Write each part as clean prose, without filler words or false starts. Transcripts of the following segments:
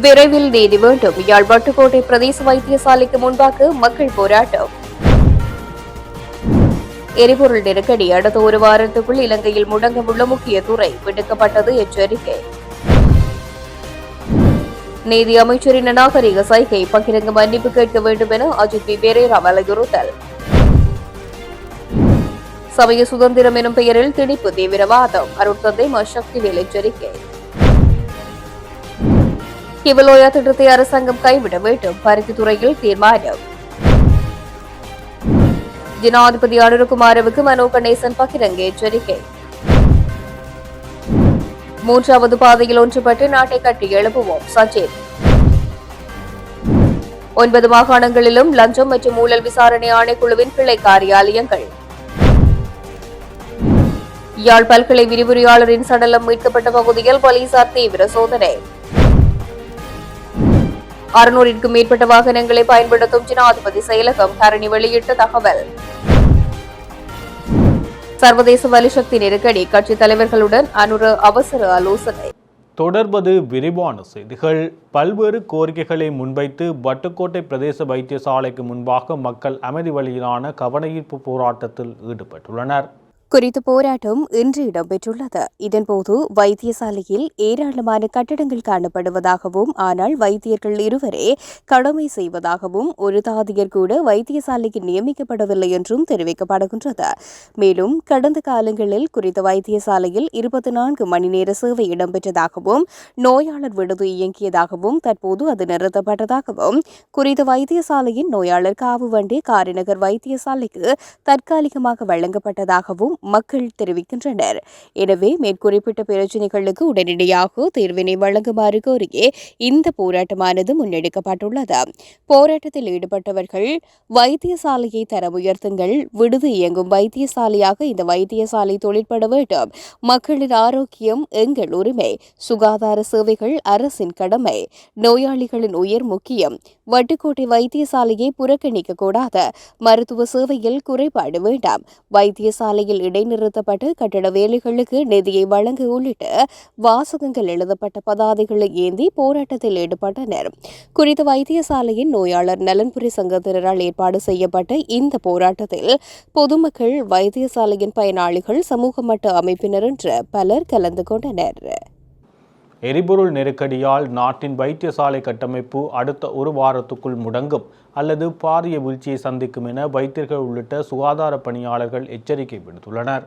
விரைவில் நீதி வேண்டும். யாழ் வட்டுக்கோட்டை பிரதேச வைத்தியசாலைக்கு முன்பாக மக்கள் போராட்டம். எரிபொருள் நெருக்கடி அடுத்த ஒரு வாரத்துக்குள் இலங்கையில் முடங்கவுள்ள முக்கிய துறை விடுக்கப்பட்டது எச்சரிக்கை. நீதி அமைச்சரின் நாகரிக சைகை பகிரங்க மன்னிப்பு கேட்க வேண்டும் என அஜித் பெரேரா வலியுறுத்தல். சமய சுதந்திரம் எனும் பெயரில் திணிப்பு தீவிரவாதம் அருட்தந்தை சக்திவேல் எச்சரிக்கை. கிவலோயா திட்டத்தை அரசாங்கம் கைவிட வேண்டும். பருத்தித்துறையில் தீர்மானம். ஜனாதிபதி அனுரகுமாரவுக்கு மனோ கணேசன் பகிரங்க எச்சரிக்கை. மூன்றாவது பாதையில் ஒன்றுபட்டு நாட்டை கட்டி எழுப்புவோம் சச்சின். 9 மாகாணங்களிலும் லஞ்சம் மற்றும் ஊழல் விசாரணை ஆணைக்குழுவின் கிளை காரியாலயங்கள். யாழ் பல்கலை விரிவுரையாளரின் சடலம் மீட்கப்பட்ட பகுதியில் போலீசார் தீவிர சோதனை. 600க்கும் மேற்பட்ட வாகனங்களை பயன்படுத்தும் ஜனாதிபதி செயலகம் கரணி வெளியிட்ட தகவல். சர்வதேச வலுசக்தி நெருக்கடி கட்சித் தலைவர்களுடன் அனுர அவசர ஆலோசனை. தொடர்பது விரிவான செய்திகள். பல்வேறு கோரிக்கைகளை முன்வைத்து வட்டுக்கோட்டை பிரதேச வைத்தியசாலைக்கு முன்பாக மக்கள் அமைதி வழியிலான கவனஈர்ப்பு போராட்டத்தில் ஈடுபட்டுள்ளனர். குறித்த போராட்டம் இன்று இடம்பெற்றுள்ளது. இதன்போது வைத்தியசாலையில் ஏராளமான கட்டடங்கள் காணப்படுவதாகவும் ஆனால் வைத்தியர்கள் இருவரே கடமை செய்வதாகவும் ஒரு தாதியர் கூட வைத்தியசாலைக்கு நியமிக்கப்படவில்லை என்றும் தெரிவிக்கப்படுகின்றது. மேலும் கடந்த காலங்களில் குறித்த வைத்தியசாலையில் 24 மணி நேர சேவை இடம்பெற்றதாகவும் நோயாளர் விடுதி இயங்கியதாகவும் தற்போது அது நிறுத்தப்பட்டதாகவும் குறித்த வைத்தியசாலையின் நோயாளர் காவு வண்டி காரிநகர் வைத்தியசாலைக்கு தற்காலிகமாக வழங்கப்பட்டதாகவும் மக்கள் தெரிவிக்கின்றனர். எனவே மேற்குறிப்பிட்ட பிரச்சினைகளுக்கு உடனடியாக தீர்வினை வழங்குமாறு கோரியே இந்த போராட்டமானது முன்னெடுக்கப்பட்டுள்ளது. போராட்டத்தில் ஈடுபட்டவர்கள் வைத்தியசாலையை தரம் உயர்த்துங்கள், விடுதி இயங்கும் வைத்தியசாலையாக இந்த வைத்தியசாலை தொழிற்பட வேண்டும், மக்களின் ஆரோக்கியம் எங்கள் உரிமை, சுகாதார சேவைகள் அரசின் கடமை, நோயாளிகளின் உயிர் முக்கியம், வட்டுக்கோட்டை வைத்தியசாலையை புறக்கணிக்க கூடாது, மருத்துவ சேவையில் குறைபாடு வேண்டாம், வைத்தியசாலையில் இடைநிறுத்தப்பட்டு கட்டட வேலைகளுக்கு நிதியை வழங்க உள்ளிட்ட வாசகங்கள் எழுதப்பட்ட பதாதைகளை ஏந்தி போராட்டத்தில் ஈடுபட்டனர். குறித்த வைத்தியசாலையின் நோயாளர் நலன்புரி சங்கத்தினரால் ஏற்பாடு செய்யப்பட்ட இந்த போராட்டத்தில் பொதுமக்கள், வைத்தியசாலையின் பயனாளிகள், சமூக மட்ட அமைப்பினர் என்று பலர் கலந்து கொண்டனர். எரிபொருள் நெருக்கடியால் நாட்டின் வைத்தியசாலை கட்டமைப்பு அடுத்த ஒரு வாரத்துக்குள் முடங்கும் அல்லது பாரிய வீழ்ச்சியை சந்திக்கும் என வைத்தியர்கள் உள்ளிட்ட சுகாதார பணியாளர்கள் எச்சரிக்கை விடுத்துள்ளனர்.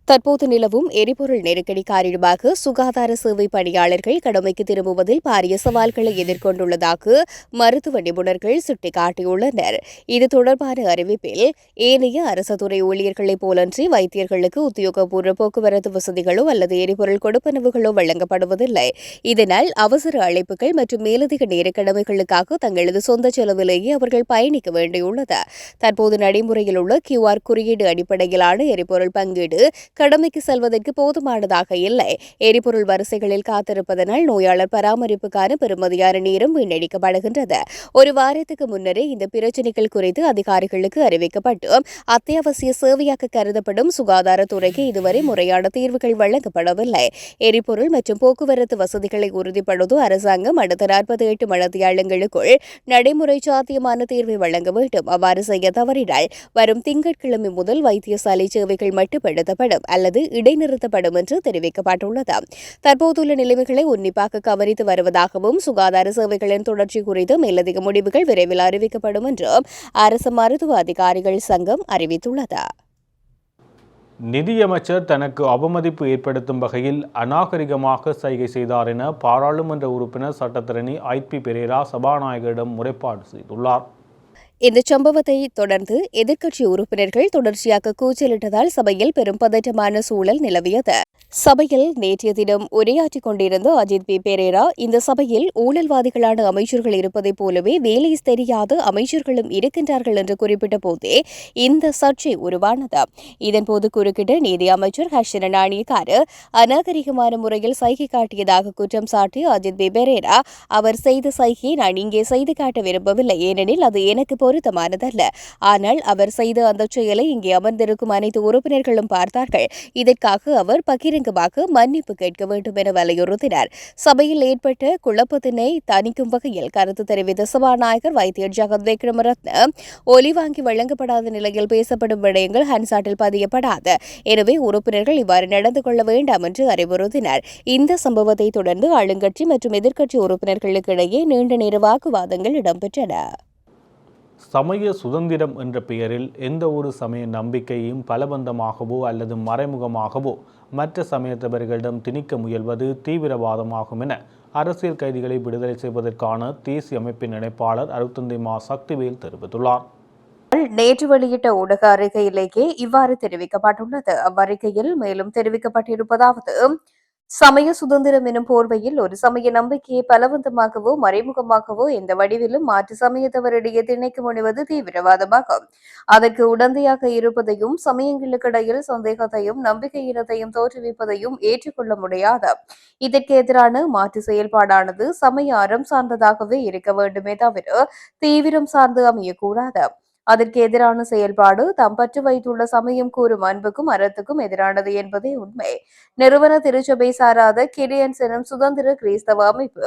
தற்போது நிலவும் எரிபொருள் நெருக்கடி காரணமாக சுகாதார சேவை பணியாளர்கள் கடமைக்கு திரும்புவதில் பாரிய சவால்களை எதிர்கொண்டுள்ளதாக மருத்துவ நிபுணர்கள் சுட்டிக்காட்டியுள்ளனர். இது தொடர்பான அறிவிப்பில் ஏனைய அரசு துறை ஊழியர்களைப் போலன்றி வைத்தியர்களுக்கு உத்தியோகபூர்வ போக்குவரத்து வசதிகளோ அல்லது எரிபொருள் கொடுப்பனவுகளோ வழங்கப்படுவதில்லை. இதனால் அவசர அழைப்புகள் மற்றும் மேலதிக நேர கடமைகளுக்காக தங்களது சொந்த செலவிலேயே அவர்கள் பயணிக்க வேண்டியுள்ளது. தற்போது நடைமுறையில் உள்ள QR குறியீடு அடிப்படையிலான எரிபொருள் பங்கீடு கடமைக்கு செல்வதற்கு போதுமானதாக இல்லை. எரிபொருள் வரிசைகளில் காத்திருப்பதனால் நோயாளர் பராமரிப்புக்கான பெருமதியான நேரம் வீணடிக்கப்படுகின்றது. ஒரு வாரத்துக்கு முன்னரே இந்த பிரச்சினைகள் குறித்து அதிகாரிகளுக்கு அறிவிக்கப்பட்டு அத்தியாவசிய சேவையாக கருதப்படும் சுகாதாரத்துறைக்கு இதுவரை முறையான தீர்வுகள் வழங்கப்படவில்லை. எரிபொருள் மற்றும் போக்குவரத்து வசதிகளை உறுதிப்படுத்த அரசாங்கம் அடுத்த 48 மணித்தியாலங்களுக்குள் நடைமுறை சாத்தியமான தீர்வை வழங்க வேண்டும். அவ்வாறு செய்ய தவறினால் வரும் திங்கட்கிழமை முதல் வைத்தியசாலை சேவைகள் மட்டுப்படுத்தப்படும் அல்லது இடைநிறுத்தப்படும் என்று தெரிவிக்கப்பட்டுள்ளது. தற்போதுள்ள நிலைமைகளை உன்னிப்பாக கவனித்து வருவதாகவும் சுகாதார சேவைகளின் தொடர்ச்சி குறித்து மேலதிக முடிவுகள் விரைவில் அறிவிக்கப்படும் என்று அரசு மருத்துவ அதிகாரிகள் சங்கம் அறிவித்துள்ளது. நிதியமைச்சர் தனக்கு அவமதிப்பு ஏற்படுத்தும் வகையில் அநாகரிகமாக சைகை செய்தார் என பாராளுமன்ற உறுப்பினர் சட்டத்தரணி ஐபி பெரேரா சபாநாயகரிடம் முறைப்பாடு செய்துள்ளார். இந்த சம்பவத்தை தொடர்ந்து எதிர்க்கட்சி உறுப்பினர்கள் தொடர்ச்சியாக கூச்சலிட்டதால் சபையில் பெரும் பதற்றமான சூழல் நிலவியது. சபையில் நேற்றைய தினம் உரையாற்றிக் கொண்டிருந்த அஜித் பெரேரா இந்த சபையில் ஊழல்வாதிகளான அமைச்சர்கள் இருப்பதைப் போலவே வேலை தெரியாத அமைச்சர்களும் இருக்கின்றார்கள் என்று குறிப்பிட்ட போதே இந்த சர்ச்சை உருவானது. இதன்போது குறுக்கிட்ட நீதி அமைச்சர் ஹர்ஷன நாணயக்கார அநாகரிகமான முறையில் சைகை காட்டியதாக குற்றம் சாட்டிய அஜித் பெரேரா, அவர் செய்த சைகையை நான் இங்கே செய்து காட்ட விரும்பவில்லை, ஏனெனில் அது எனக்கு பொருத்தமானதல்ல. ஆனால் அவர் செய்த அந்த செயலை இங்கே அமர்ந்திருக்கும் அனைத்து உறுப்பினர்களும் பார்த்தார்கள். இதற்காக அவர் பகிரங்க பகிரங்கமாக மன்னிப்பு கேட்க வேண்டும் என வலியுறுத்தினார். சபையில் ஏற்பட்ட குழப்பத்தினை தணிக்கும் வகையில் கருத்து தெரிவித்த சபாநாயகர் வைத்தியர் ஜகத் விக்ரமரத்ன ஒலிவாங்கி வழங்கப்படாத நிலையில் பேசப்படும் விடயங்கள் ஹன்சாட்டில் பதியப்படாது. எனவே உறுப்பினர்கள் இவ்வாறு நடந்து கொள்ள வேண்டாம் என்று அறிவுறுத்தினார். இந்த சம்பவத்தை தொடர்ந்து ஆளுங்கட்சி மற்றும் எதிர்க்கட்சி உறுப்பினர்களுக்கு இடையே நீண்ட நேர வாக்குவாதங்கள் இடம்பெற்றன. சமய சுதந்திரம் என்ற பெயரில் எந்த ஒரு சமய நம்பிக்கையையும் பலபந்தமாகவோ அல்லது மறைமுகமாகவோ மற்ற சமயத்தவர்களிடம் திணிக்க முயல்வது தீவிரவாதமாகும் என அரசியல் கைதிகளை விடுதலை செய்வதற்கான தேசிய அமைப்பின் இணைப்பாளர் அருத்தந்தை மா சக்திவேல் தெரிவித்துள்ளார். நேற்று வெளியிட்ட ஊடக அறிக்கையிலேயே இவ்வாறு தெரிவிக்கப்பட்டுள்ளது. அவ்வறிக்கையில் மேலும் தெரிவிக்கப்பட்டிருப்பதாவது: சமய சுதந்திரம் எனும் போர்வையில் ஒரு சமய நம்பிக்கையை பலவந்தமாகவோ மறைமுகமாகவோ எந்த வடிவிலும் மாற்று சமயத்தவரிடையே திணைக்க முனைவது தீவிரவாதமாகும். அதற்கு உடந்தையாக இருப்பதையும் சமயங்களுக்கிடையில் சந்தேகத்தையும் நம்பிக்கையினத்தையும் தோற்றுவிப்பதையும் ஏற்றுக்கொள்ள முடியாது. இதற்கு எதிரான மாற்று செயல்பாடானது சமய அறம் சார்ந்ததாகவே இருக்க வேண்டுமே தவிர தீவிரம் சார்ந்து அமையக்கூடாது. அதற்கு எதிரான செயல்பாடு தாம் பற்று வைத்துள்ள சமயம் கூறும் அன்புக்கும் அறத்துக்கும் எதிரானது என்பதே உண்மை. நிறுவன திருச்சபை சாராத கிரியன்ஸ் எனும் சுதந்திர கிறிஸ்தவ அமைப்பு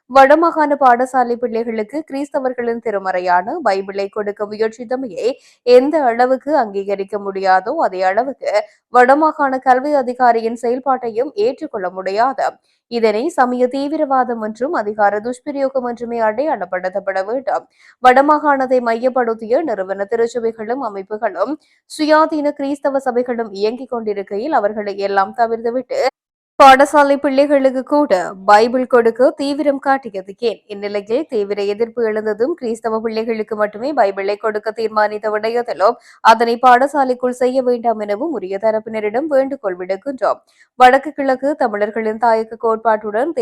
வடமாகாண பாடசாலை பிள்ளைகளுக்கு கிறிஸ்தவர்களின் திருமறையான பைபிளை கொடுக்க முயற்சித்தமையை எந்த அளவுக்கு அங்கீகரிக்க முடியாதோ அதே அளவுக்கு வடமாகாண கல்வி அதிகாரியின் செயல்பாட்டையும் ஏற்றுக்கொள்ள முடியாது. இதனை சமய தீவிரவாதம் என்றும் அதிகார துஷ்பிரயோகம் என்றுமே அடையாளப்படுத்தப்பட வேண்டும். வடமாகாணத்தை மையப்படுத்திய நிறுவன திருச்சபைகளும் அமைப்புகளும் சுயாதீன கிறிஸ்தவ சபைகளும் இயங்கிக் கொண்டிருக்கையில் அவர்களை எல்லாம் தவிர்த்துவிட்டு பாடசாலை பிள்ளைகளுக்கு கூட பைபிள் கொடுக்க தீவிரம் காட்டியது ஏன்? இந்நிலையில் தீவிர எதிர்ப்பு எழுந்ததும் கிறிஸ்தவ பிள்ளைகளுக்கு மட்டுமே பைபிளை கொடுக்க தீர்மானித்த விடயத்திலும் அதனை பாடசாலைக்குள் செய்ய வேண்டாம் எனவும் உரிய தரப்பினரிடம் வேண்டுகோள் விடுக்கின்றோம். வடக்கு கிழக்கு தமிழர்களின் தாயக கோட்பாட்டுடன்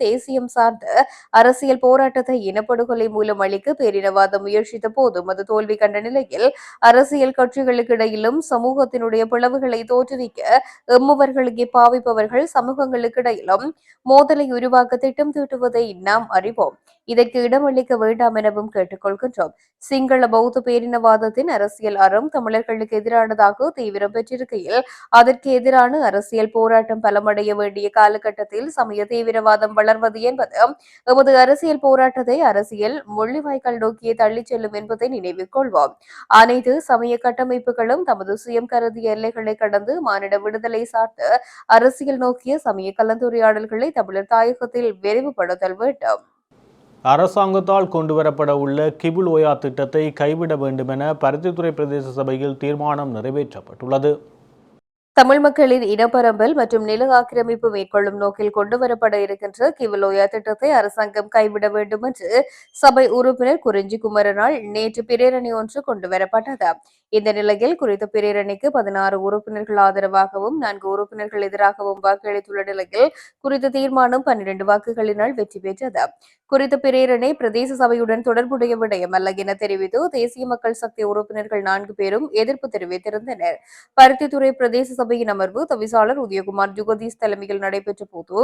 தேசியம் சார்ந்த அரசியல் போராட்டத்தை இனப்படுகொலை மூலம் அளிக்க பேரினவாதம் முயற்சித்த போதும் அது தோல்வி கண்ட நிலையில் அரசியல் கட்சிகளுக்கு இடையிலும் சமூகத்தினுடைய பிளவுகளை தோற்றுவிக்க எம்முவர்களையே பாவிப்பவர்கள் சமூகங்களுக்கு இடையிலும் மோதலை உருவாக்க திட்டம் தீட்டுவதை நாம் அறிவோம். இதற்கு இடமளிக்க வேண்டாம் எனவும் கேட்டுக்கொள்கின்றோம். சிங்கள பௌத்த பேரினவாதத்தின் அரசியல் அறம் தமிழர்களுக்கு எதிரானதாக தீவிரம் பெற்றிருக்கையில் அதற்கு எதிரான அரசியல் போராட்டம் பலமடைய வேண்டிய காலகட்டத்தில் சமய தீவிரவாதம் வளர்வது என்பது எமது அரசியல் போராட்டத்தை அரசியல் முள்ளிவாய்க்கால் நோக்கியே தள்ளிச் செல்லும் என்பதை நினைவில் கொள்வோம். அனைத்து சமய கட்டமைப்புகளும் தமது சுயம் கருதிய எல்லைகளை கடந்து மானிட விடுதலை சார்ந்த அரசியல் நோக்கிய சமய கலந்துரையாடல்களை தமிழர் தாயகத்தில் விரைவுபடுத்தல் வேண்டும். அரசாங்கத்தால் கொண்டுவரப்பட உள்ள கிபுல் ஓயா திட்டத்தை கைவிட வேண்டும் என பருத்தித்துறை பிரதேச சபையில் தீர்மானம் நிறைவேற்றப்பட்டுள்ளது. தமிழ் மக்களின் இனப்பரம்பல் மற்றும் நில ஆக்கிரமிப்பு மேற்கொள்ளும் நோக்கில் கொண்டுவரப்பட இருக்கின்ற கிவலோயா திட்டத்தை அரசாங்கம் கைவிட வேண்டும் என்று சபை உறுப்பினர் குறிஞ்சி குமரனால் நேற்று பிரேரணை ஒன்று கொண்டுவரப்பட்டது. இந்த நிலையில் குறித்த பிரேரணைக்கு 16 உறுப்பினர்கள் ஆதரவாகவும் 4 உறுப்பினர்கள் எதிராகவும் வாக்களித்துள்ள நிலையில் குறித்த தீர்மானம் 12 வாக்குகளினால் வெற்றி பெற்றது. குறித்த பிரேரணை பிரதேச சபையுடன் தொடர்புடைய விடயம் அல்ல என தெரிவித்து தேசிய மக்கள் சக்தி உறுப்பினர்கள் 4 பேரும் எதிர்ப்பு தெரிவித்திருந்தனர். பருத்தித்துறை பிரதேச சபையின் அமர்வு தவிசாளர் உதயகுமார் ஜுகதீஷ் தலைமையில் நடைபெற்ற போது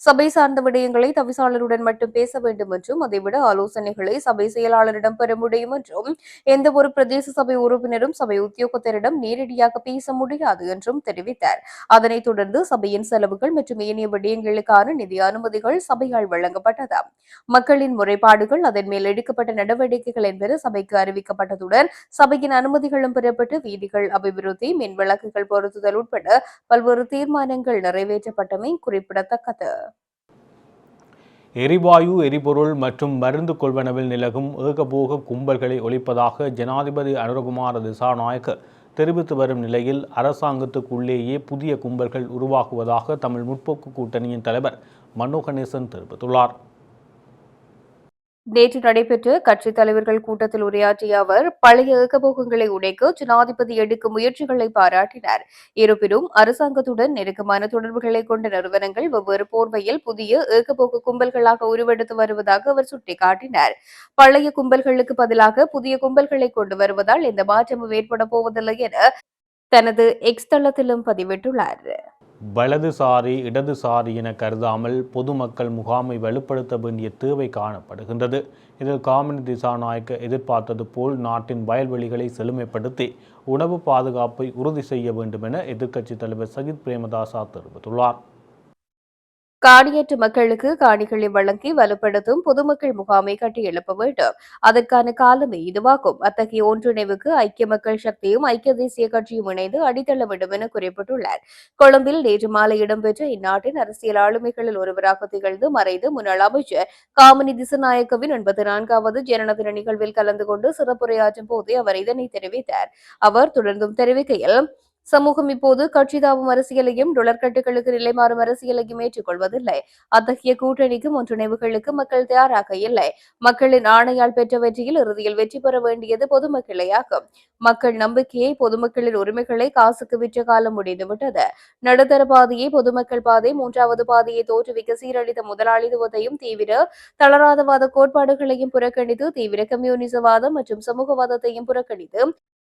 சபை சார்ந்த விடயங்களை தவிசாளருடன் மட்டும் பேச வேண்டும் என்றும் அதைவிட ஆலோசனைகளை சபை செயலாளரிடம் பெற முடியும் என்றும் எந்த ஒரு பிரதேச சபை உறுப்பினரும் சபை உத்தியோகத்தரிடம் நேரடியாக பேச முடியாது என்றும் தெரிவித்தார். அதனைத் தொடர்ந்து சபையின் செலவுகள் மற்றும் ஏனைய விடயங்களுக்கான நிதி அனுமதிகள் சபையால் வழங்கப்பட்டது. மக்களின் முறைப்பாடுகள் அதன் மேல் எடுக்கப்பட்ட நடவடிக்கைகள் என்பது சபைக்கு அறிவிக்கப்பட்டதுடன் சபையின் அனுமதிகளும் பெறப்பட்டு வீதிகள் அபிவிருத்தி மின் விளக்குகள் பொருத்துதல் உட்பட பல்வேறு தீர்மானங்கள் நிறைவேற்றப்பட்டமை குறிப்பிடத்தக்கது. எரிவாயு எரிபொருள் மற்றும் மருந்து கொள்வனவில் நிலவும் ஏகபோக கும்பல்களை ஒழிப்பதாக ஜனாதிபதி அனுரகுமார திசாநாயக்க தெரிவித்து வரும் நிலையில் அரசாங்கத்துக்குள்ளேயே புதிய கும்பல்கள் உருவாகுவதாக தமிழ் முற்போக்கு கூட்டணியின் தலைவர் மனோ கணேசன் தெரிவித்துள்ளார். நேற்று நடைபெற்ற கட்சித் தலைவர்கள் கூட்டத்தில் உரையாற்றிய அவர் பழைய ஏகபோகங்களை உடைக்க ஜனாதிபதி எடுக்கும் முயற்சிகளை பாராட்டினார். இருப்பினும் அரசாங்கத்துடன் நெருக்கமான தொடர்புகளை கொண்ட நிறுவனங்கள் வெவ்வேறு போர்வையில் புதிய ஏகபோக கும்பல்களாக உருவெடுத்து வருவதாக அவர் சுட்டிக்காட்டினார். பழைய கும்பல்களுக்கு பதிலாக புதிய கும்பல்களை கொண்டு வருவதால் எந்த மாற்றமும் ஏற்பட போவதில்லை என தனது எக்ஸ் தளத்திலும் பதிவிட்டுள்ளார். வலதுசாரி இடதுசாரி என கருதாமல் பொதுமக்கள் முகாமை வலுப்படுத்த வேண்டிய தேவை காணப்படுகின்றது. இதில் காமினி திசாநாயக்க எதிர்பார்த்தது போல் நாட்டின் வயல்வெளிகளை செழுமைப்படுத்தி உணவு பாதுகாப்பை உறுதி செய்ய வேண்டும் என எதிர்க்கட்சித் தலைவர் சஜித் பிரேமதாசா தெரிவித்துள்ளார். காணியற்ற மக்களுக்கு காணிகளை வழங்கி வலுப்படுத்தும் பொதுமக்கள் முகாமை கட்டியெழுப்ப வேண்டும். அதற்கான காலமே இதுவாகும். அத்தகைய ஒன்றிணைவுக்கு ஐக்கிய மக்கள் சக்தியும் ஐக்கிய தேசிய கட்சியும் இணைந்து அடித்தள வேண்டும் என குறிப்பிட்டுள்ளார். கொழும்பில் நேற்று மாலை இடம்பெற்ற இந்நாட்டின் அரசியல் ஆளுமைகளில் ஒருவராக திகழ்ந்து மறைந்த முன்னாள் அமைச்சர் காமினி திசாநாயக்கவின் 84வது ஜனன தின நிகழ்வில் கலந்து கொண்டு சிறப்புரையாற்றும் போதே அவர் இதனை தெரிவித்தார். அவர் தொடர்ந்தும் தெரிவிக்கையில், சமூகம் இப்போது கட்சிதாவும் அரசியலையும் டொலர்கட்டுகளுக்கு நிலைமாறும் அரசியலையும் ஏற்றுக்கொள்வதில்லை. அத்தகைய கூட்டணிக்கும் ஒன்றிணைவுகளுக்கு மக்கள் தயாராக இல்லை. மக்களின் ஆணையால் பெற்ற வெற்றியில் இறுதியில் வெற்றி பெற வேண்டியது பொதுமக்களேயாகும். மக்கள் நம்பிக்கையை பொதுமக்களின் உரிமைகளை காசுக்கு விற்ற காலம் முடிந்துவிட்டது. நடுத்தர பாதையை பொதுமக்கள் பாதை, மூன்றாவது பாதையை தோற்றுவிக்க சீரழித்த முதலாளித்துவத்தையும் தீவிர தளராதவாத கோட்பாடுகளையும் புறக்கணித்து தீவிர கம்யூனிசவாதம் மற்றும் சமூகவாதத்தையும் புறக்கணித்து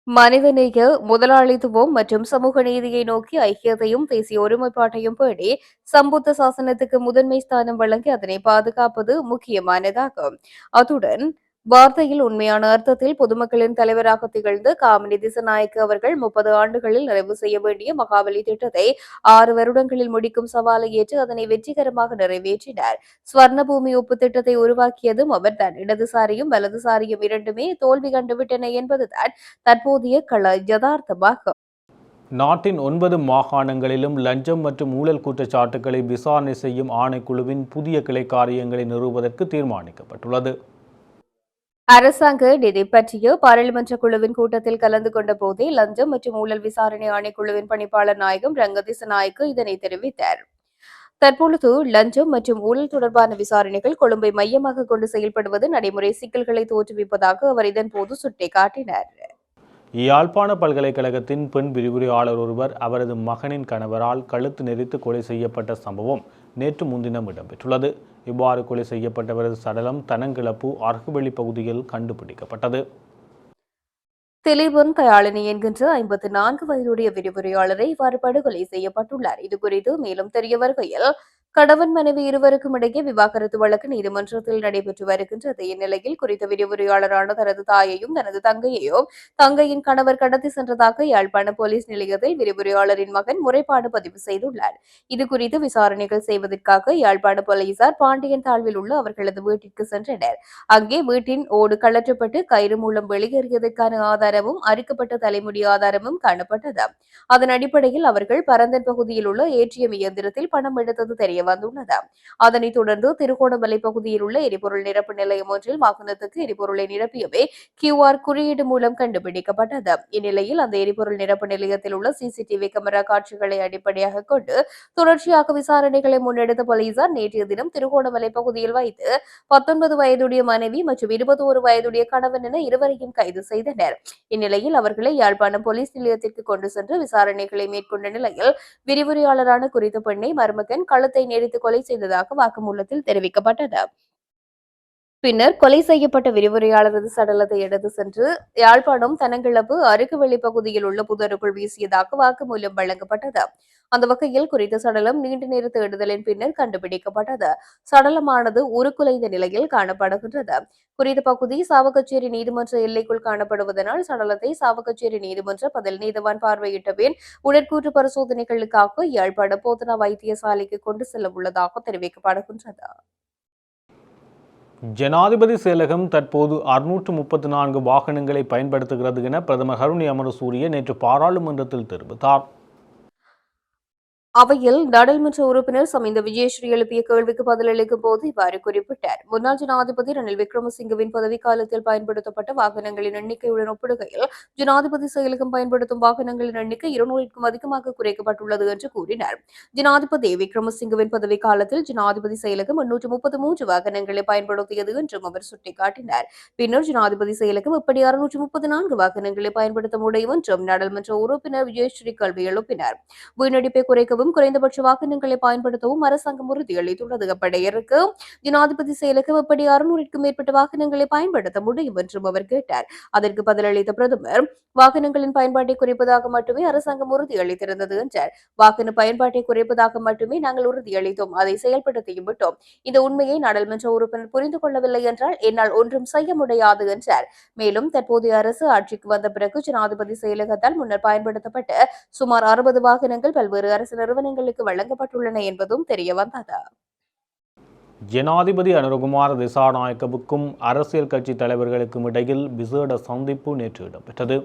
மனிதநேய முதலாளித்துவம் மற்றும் சமூக நீதியை நோக்கி ஐக்கியத்தையும் தேசிய ஒருமைப்பாட்டையும் பேணி சம்புத்த சாசனத்துக்கு முதன்மை ஸ்தானம் வழங்கி அதனை பாதுகாப்பது முக்கியமானதாகும். அத்துடன் வார்த்தையில் உண்மையான அர்த்தத்தில் பொதுமக்களின் தலைவராக திகழ்ந்த காமினி திசாநாயக்க அவர்கள் 30 ஆண்டுகளில் நிறைவு செய்ய வேண்டிய மகாபலி திட்டத்தை 6 வருடங்களில் முடிக்கும் சவாலை ஏற்று அதனை வெற்றிகரமாக நிறைவேற்றினார். ஸ்வர்ணபூமி உப்பு திட்டத்தை உருவாக்கியதும் அவர்தான். இடதுசாரியும் வலதுசாரியும் இரண்டுமே தோல்வி கண்டுவிட்டன என்பதுதான் தற்போதைய கள யதார்த்தமாகும். நாட்டின் 9 மாகாணங்களிலும் லஞ்சம் மற்றும் ஊழல் குற்றச்சாட்டுகளை விசாரணை செய்யும் ஆணைக்குழுவின் புதிய கிளை காரியங்களை நிறுவுவதற்கு தீர்மானிக்கப்பட்டுள்ளது. அரசாங்க நிதி பற்றிய பாராளுமன்ற குழுவின் கூட்டத்தில் கலந்து கொண்ட போதே லஞ்சம் மற்றும் ஊழல் விசாரணை ஆணைக்குழுவின் பணிப்பாளர் நாயகம் ரங்கதிச நாயக்கு இதனை தெரிவித்தார். தற்பொழுது லஞ்சம் மற்றும் ஊழல் தொடர்பான விசாரணைகள் கொழும்பை மையமாக கொண்டு செயல்படுவது நடைமுறை சிக்கல்களை தோற்றுவிப்பதாக அவர் இதன்போது சுட்டிக்காட்டினார். யாழ்ப்பாண பல்கலைக்கழகத்தின் பெண் விரிவுரையாளர் ஒருவர் அவரது மகனின் கணவரால் கழுத்து நெரித்து கொலை செய்யப்பட்ட சம்பவம் நேற்று முன்தினம் இடம்பெற்றுள்ளது. இவ்வாறு கொலை செய்யப்பட்டவரது சடலம் தனங்கிழப்பு அர்குவெளி பகுதியில் கண்டுபிடிக்கப்பட்டது. திலீபன் தயாளினி என்கின்ற 54 வயதுடைய விரிவுரையாளரை இவ்வாறு படுகொலை செய்யப்பட்டுள்ளார். இதுகுறித்து மேலும் தெரிய வருகையில், கணவன் மனைவி இருவருக்கும் இடையே விவாகரத்து வழக்கு நீதிமன்றத்தில் நடைபெற்று வருகின்றது. இந்நிலையில் குறித்த விரிவுரையாளரான தனது தாயையும் தனது தங்கையையும் தங்கையின் கணவர் கடத்தி சென்றதாக யாழ்ப்பாண போலீஸ் நிலையத்தில் விரிவுரையாளரின் மகன் முறைப்பாடு பதிவு செய்துள்ளார். இதுகுறித்து விசாரணைகள் செய்வதற்காக யாழ்ப்பாண போலீசார் பாண்டியன் தாழ்வில் உள்ள அவர்களது வீட்டிற்கு சென்றனர். அங்கே வீட்டின் ஓடு கழற்றப்பட்டு கயிறு மூலம் வெளியேறியதற்கான ஆதாரமும் அரிக்கப்பட்ட தலைமுடி ஆதாரமும் காணப்பட்டது. அதன் அடிப்படையில் அவர்கள் பரந்தன் பகுதியில் உள்ள ஏடிஎம் இயந்திரத்தில் பணம் எடுத்தது தெரிய வந்துள்ளது. அதனைத் தொடர்ந்து திருகோணமலை பகுதியில் உள்ள எரிபொருள் நிரப்பு நிலையம் ஒன்றில் வாகனத்துக்கு எரிபொருளை நிரப்பியவே QR குறியீடு மூலம் கண்டுபிடிக்கப்பட்டது. இந்நிலையில் அந்த எரிபொருள் நிரப்பு நிலையத்தில் உள்ள சிசிடிவி கேமரா காட்சிகளை அடிப்படையாக கொண்டு தொடர்ச்சியாக விசாரணைகளை முன்னெடுத்த போலீசார் நேற்றைய தினம் திருகோணமலை பகுதியில் வைத்து 19 வயதுடைய மனைவி மற்றும் 21 வயதுடைய கணவன் என இருவரையும் கைது செய்தனர். இந்நிலையில் அவர்களை யாழ்ப்பாணம் போலீஸ் நிலையத்திற்கு கொண்டு சென்று விசாரணைகளை மேற்கொண்ட நிலையில் விரிவுரையாளரான குறித்த பெண்ணை மருமகன் கழுத்தை நெரித்து கொலை செய்ததாக வாக்குமூலத்தில் தெரிவிக்கப்பட்டது. பின்னர் கொலை செய்யப்பட்ட விரிவுரையாளரது சடலத்தை எடுத்து சென்று யாழ்ப்பாணம் தனங்கிழப்பு அருகுவெளி பகுதியில் உள்ள புதருக்குள் வீசியதாக வாக்குமூலம் வழங்கப்பட்டது. அந்த வகையில் குறித்த சடலம் நீண்ட நேர தேடுதலின் பின்னர் கண்டுபிடிக்கப்பட்டது. சடலமானது உருக்குலைந்த நிலையில் காணப்படுகின்றது. குறித்த பகுதி சாவகச்சேரி நீதிமன்ற எல்லைக்குள் காணப்படுவதனால் சடலத்தை சாவகச்சேரி நீதிமன்ற பதில் நீதவான் பார்வையிட்ட பின் உடற்கூற்று பரிசோதனைகளுக்காக யாழ்ப்பாண போதனா வைத்தியசாலைக்கு கொண்டு செல்ல உள்ளதாக தெரிவிக்கப்படுகின்றது. ஜனாதிபதி செயலகம் தற்போது 634 வாகனங்களை பயன்படுத்துகிறது என பிரதமர் ஹருணி அமரசூரிய நேற்று பாராளுமன்றத்தில் தெரிவித்தார். அவையில் நாடாளுமன்ற உறுப்பினர் சமிந்த விஜயஸ்ரீ எழுப்பிய கேள்விக்கு பதிலளிக்கும் போது இவ்வாறு குறிப்பிட்டார். முன்னாள் ஜனாதிபதி ரணில் விக்ரமசிங்கவின் பதவிக்காலத்தில் பயன்படுத்தப்பட்ட வாகனங்களின் எண்ணிக்கையுடன் ஒப்பிடுகையில் ஜனாதிபதி செயலகம் பயன்படுத்தும் வாகனங்களின் எண்ணிக்கை 200க்கும் அதிகமாக குறைக்கப்பட்டுள்ளது என்று கூறினார். ஜனாதிபதி விக்ரமசிங்கவின் பதவிக்காலத்தில் ஜனாதிபதி செயலகம் 833 வாகனங்களை பயன்படுத்தியது என்றும் அவர் சுட்டிக்காட்டினார். பின்னர் ஜனாதிபதி செயலகம் இப்படி 634 வாகனங்களை பயன்படுத்த முடியும் என்றும் நாடாளுமன்ற உறுப்பினர் விஜயஸ்ரீ கேள்வி எழுப்பினார். வீணடிப்பை குறைக்கவும் பெறவும் குறைந்தபட்ச வாகனங்களை பயன்படுத்தவும் அரசாங்கம் உறுதியளித்துள்ளது. அப்படியிருக்கு ஜனாதிபதி செயலகம் எப்படி 600க்கும் மேற்பட்ட வாகனங்களை பயன்படுத்த முடியும் என்றும் அவர் கேட்டார். அதற்கு பதிலளித்த பிரதமர், வாகனங்களின் பயன்பாட்டை குறைப்பதாக மட்டுமே அரசாங்கம் உறுதியளித்திருந்தது என்றார். வாகன பயன்பாட்டை குறைப்பதாக மட்டுமே நாங்கள் உறுதியளித்தோம், அதை செயல்படுத்தியும் விட்டோம். இந்த உண்மையை நாடாளுமன்ற உறுப்பினர் புரிந்து கொள்ளவில்லை என்றால் என்னால் ஒன்றும் செய்ய முடியாது என்றார். மேலும் தற்போதைய அரசு ஆட்சிக்கு வந்த பிறகு ஜனாதிபதி செயலகத்தால் முன்னர் பயன்படுத்தப்பட்ட சுமார் 60 வாகனங்கள் பல்வேறு அரசு நிறுவனங்களுக்கு வழங்கப்பட்டுள்ளன என்பதும் தெரியவந்தது. ஜனாதிபதி அனுரகுமார திசாநாயக்கவுக்கும் அரசியல் கட்சி தலைவர்களுக்கும் இடையில் விசேட சந்திப்பு நேற்று இடம்பெற்றது.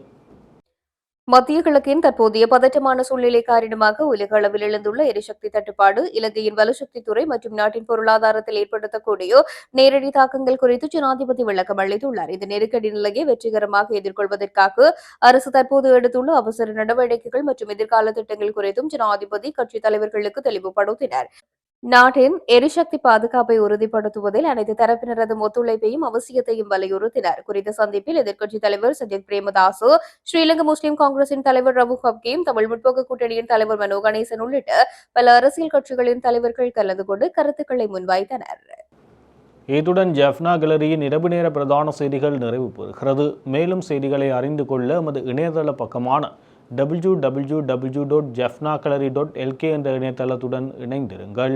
மத்திய கிழக்கின் தற்போதைய பதற்றமான சூழ்நிலை காரணமாக உலக அளவில் எழுந்துள்ள எரிசக்தி தட்டுப்பாடு, இலங்கையின் வலுசக்தி துறை மற்றும் நாட்டின் பொருளாதாரத்தில் ஏற்படுத்தக்கூடிய நேரடி தாக்கங்கள் குறித்து ஜனாதிபதி விளக்கம் அளித்துள்ளார். இந்த நெருக்கடி நிலையை வெற்றிகரமாக எதிர்கொள்வதற்காக அரசு தற்போது எடுத்துள்ள அவசர நடவடிக்கைகள் மற்றும் எதிர்கால திட்டங்கள் குறித்தும் ஜனாதிபதி கட்சித் தலைவர்களுக்கு தெளிவுபடுத்தினார். நாட்டின் எரிசக்தி பாதுகாப்பை உறுதிப்படுத்துவதில் அனைத்து தரப்பினரதும் ஒத்துழைப்பையும் அவசியத்தையும் வலியுறுத்தினார். குறித்த சந்திப்பில் எதிர்க்கட்சித் தலைவர் சஜித் பிரேமதாசு, ஸ்ரீலங்கா முஸ்லிம் காங்கிரசின் தலைவர் ரவு ஹக்கீம், தமிழ் முற்போக்கு கூட்டணியின் தலைவர் மனோ கணேசன் உள்ளிட்ட பல அரசியல் கட்சிகளின் தலைவர்கள் கலந்து கொண்டு கருத்துக்களை முன்வைத்தனர். இத்துடன் ஜெஃப்னா கேலரியின் இரவு நேர பிரதான செய்திகள் நிறைவு பெறுகிறது. மேலும் செய்திகளை அறிந்து கொள்ள எமது இணையதள பக்கமான www.jeffnagallery.lk என்ற இணையதளத்துடன் இணைந்திருங்கள்.